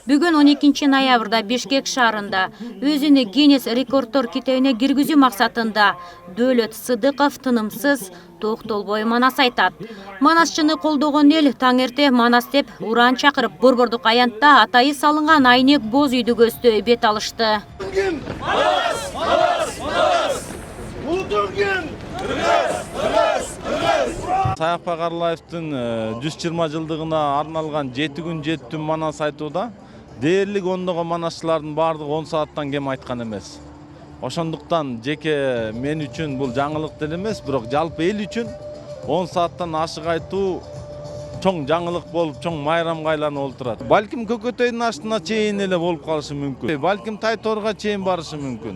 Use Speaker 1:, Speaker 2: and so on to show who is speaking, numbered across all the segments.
Speaker 1: Бүгін 12 ноябрда Бишкек шаарында өзүнү Гиннес рекордтор китебине киргизүү максатында Дөөлөт Сыдыков тынымсыз токтолбой манас айтат. Манасчыны колдогон эл таңерте манас деп уран чакырып, Борбордук аянтта атайы салынган айнек боз үйдү көздөй бет алышты.
Speaker 2: Саякпа Карлаевдин 120 жылдыгына арналган 7 күн 7 түн манас айтууда дээрлик ондогон манасчылардын баардыгы 10 сааттан кем айткан эмес. Ошондуктан жеке мен үчүн бул жаңылык деле эмес, бирок жалпы эл үчүн 10 сааттан ашык айтуу чоң жаңылык болуп, чоң майрамга айланып олтурат. Балким Көкөтөйдүн аштына чейин эле болуп калышы мүмкүн. Балким Тайторго чейин барышы мүмкүн.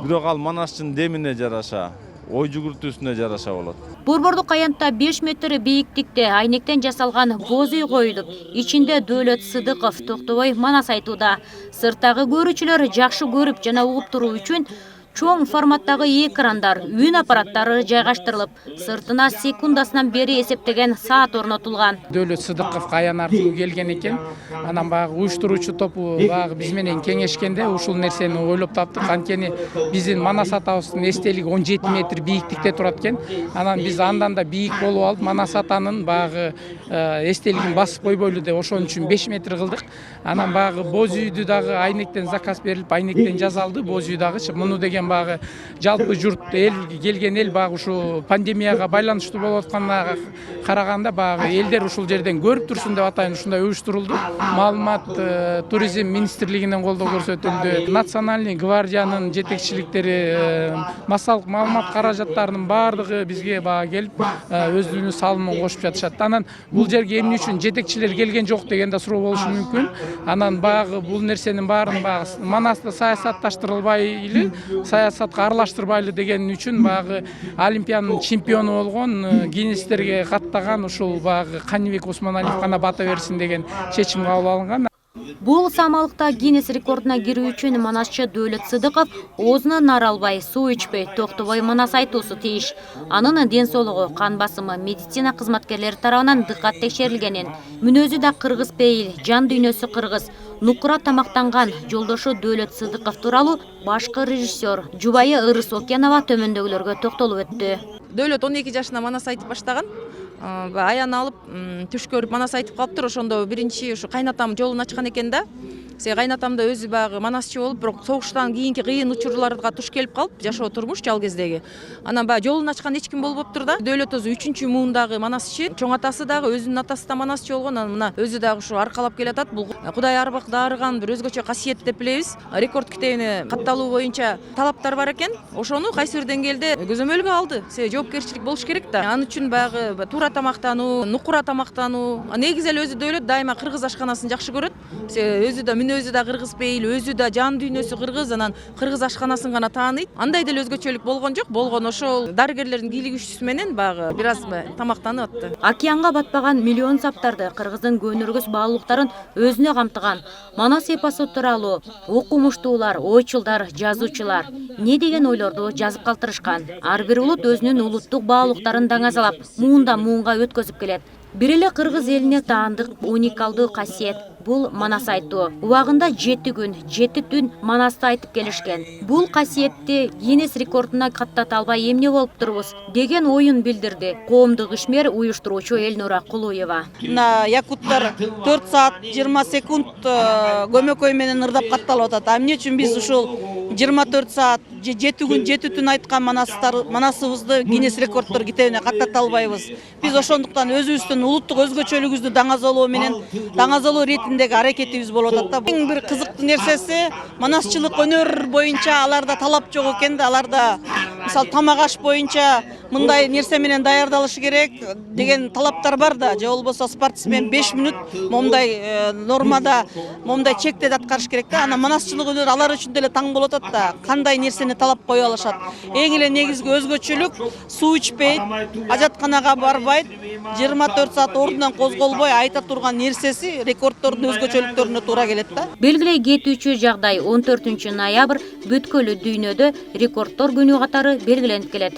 Speaker 2: Бирок ал манасчынын демине жараша, ой жүгүртүүсүнө жараша болот.
Speaker 1: Борбордук аянтта 5 метр бийиктикте айнектен жасалган боз үй коюлуп, ичинде Дөөлөт Сыдыков токтобой манас айтууда. Сырттагы көрүүчүлөр жакшы көрүп жана угуп туруу үчүн чоң форматтагы экрандар, үн аппараттары жайгаштырылып, сыртына секундасынан бери эсептеген саат орнотулган.
Speaker 3: Дөөлөт Сыдыков аян аркылуу келген экен. Анан багы уюштуруучу топу багы биз менен кеңешкенде ушул нерсени ойлоп таптык. Анткени биздин Манас атабыздын эстелиги 17 метр бийиктикте турат экен. Анан биз андан да бийик болуп алып, Манас атанын багы эстелигин басып койбойлу деп ошон үчүн 5 метр кылдык. Анан багы боз үйдү дагы айнектен заказ берилип, айнектен жасалды. Боз үй дагы муну деген багы жалпы журт эл келген эл багы ушу пандемияга байланыштуу болуп атканына караганда багы элдер ушул жерден көрүп турсун деп атайын ушундай уюштурулду. Маалымат туризм министрлигинен колдоо көрсөтүлдү. Национальный гвардиянын жетекчиликтери массалык маалымат каражаттарынын баардыгы бизге багы келип өзүнүн салымын кошуп жатышат. Анан бул жерге эмне үчүн жетекчилер келген жок деген да суроо болушу мүмкүн. Анан багы бул нерсенин баарын багы Манасты саясатташтырылбай эле саясатка аралаштырбайлы деген үчүн багы Олимпиянын чемпиону болгон Гиннестерге каттаган ушул багы Канибек Усманалиев гана бата берсин деген чечим кабыл алынган.
Speaker 1: Бул самалыкта Гиннес рекордуна кирүү үчүн манасчы Дөөлөт Сыдыков оозунан нар албай, суу ичпей, токтобой манас айтуусу тийиш. Анын ден соолугу, кан басымы медицина кызматкерлери тарабынан дыккат текшерилгенин, мүнөзү да кыргыз пейил, жан дүйнөсү кыргыз, нукура тамактанган жолдошу Дөөлөт Сыдыков тууралуу башкы режиссер жубайы Ырыс Окенова төмөндөгүлөргө токтолуп өттү.
Speaker 4: Дөөлөт 12 жашында манас айтып баштаган. Аян алып, түш көрүп манас айтып калыптыр. Ошондо биринчи ушу кайнатам жолун ачкан экен да. Кайнатам да өзү багы манасчы болуп, бирок согуштан кийинки кыйын учурларга туш келип калып, жашоо турмуш жал кездеги. Анан баягы жолун ачкан эч ким болбоптур да. Дөөлөт өзү 3-чү муундагы манасчы. Чоң атасы дагы өзүнүн атасы да манасчы болгон. Анан мына өзү дагы ушу аркалап келатат. Бул Кудай арбак дарыган бир өзгөчө касиет деп билебиз. Рекорд китебине катталуу боюнча талаптар бар экен. Ошону кайсы бир деңгээлде көзөмөлгө алды. Себеби жоопкерчилик болуш керек да. Анын үчүн баягы туура тамактануу, нукура тамактануу. Негизи эле өзү Дөөлөт дайыма кыргыз ашканасын жакшы көрөт. Себеби өзү да өзү да кыргыз пейил, өзү да жан дүйнөсү кыргыз, анан кыргыз ашканасын гана тааныйт. Андай деле өзгөчөлүк болгон жок. Болгон ошол дарыгерлердин кийлигишүүсү менен багы бир аз тамактанып атты.
Speaker 1: Океанга батпаган миллион саптарды, кыргыздын көнүргүс баалуулуктарын өзүнө камтыган манас эпосу тууралуу окумуштуулар, ойчулдар, жазуучулар не деген ойлорду жазып калтырышкан. Ар бир улут өзүнүн улуттук баалуулуктарын даңазалап, муундан муунга өткөзүп келет. Бир эле кыргыз элине таандык уникалдуу касиет бул манас айтуу. Убагында 7 күн, 7 түн манасты айтып келишкен. Бул касиетти Гиннес рекордуна каттата албай эмне болуп турбуз деген оюн билдирди коомдук ишмер уюштуруучу Элнура Кулуева.
Speaker 5: На якуттар 4 саат 20 секунд көмөкөй менен ырдап катталып атат. А эмне үчүн биз ушул 24 саат 7 күн 7 түн айткан манасыбызды Гиннес рекордтор китебине каттата албайбыз? Биз ошондуктан өзүбүздүн улуттук өзгөчөлүгүбүздү даңазалоо менен даңазалоо ретиндеги аракетибиз болуп атат да. Эң бир кызыктуу нерсеси манасчылык өнөр боюнча аларда талап жок экен да. Аларда мисалы тамак аш боюнча мындай нерсе менен даярдалышы керек деген талаптар бар да. Же болбосо спортсмен 5 мүнөт момундай нормада, момундай чекте аткарыш керек да. Анан манасчылык өнөр алар үчүн деле таң болуп атат да. Кандай нерсени талап кое алышат. Эң эле негизги өзгөчөлүк суу ичпейт, ажатканага барбайт, 24 саат ордунан козголбой айта турган нерсеси рекордтордун өзгөчөлүктөрүнө туура келет да.
Speaker 1: Белгилей кетүүчү жагдай 14 ноябрь бүткүлүү дүйнөдө рекордтор күнү катары белгиленип келет.